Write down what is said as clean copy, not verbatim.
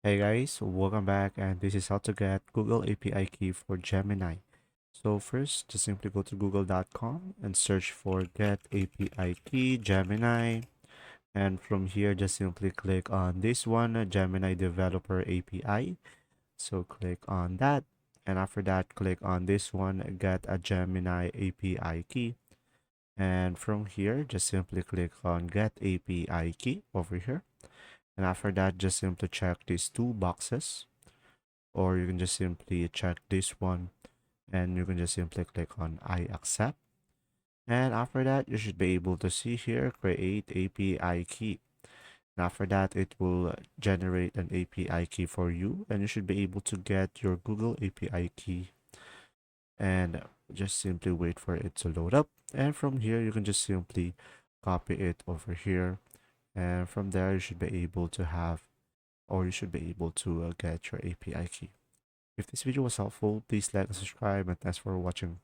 Hey guys, welcome back, and this is how to get Google API key for Gemini. So first, just simply go to google.com and search for get API key Gemini, and from here just simply click on this one, Gemini Developer API. So click on that, and after that click on this one, get a Gemini API key. And from here just simply click on get API key over here. And after that, just simply check these two boxes, or you can just simply check this one and you can just simply click on I accept. And after that, you should be able to see here, create API key. And after that, it will generate an API key for you, and you should be able to get your Google API key. And just simply wait for it to load up. And from here, you can just simply copy it over here. And from there, you should be able to have, or you should be able to get your API key. If this video was helpful, please like and subscribe, and thanks for watching.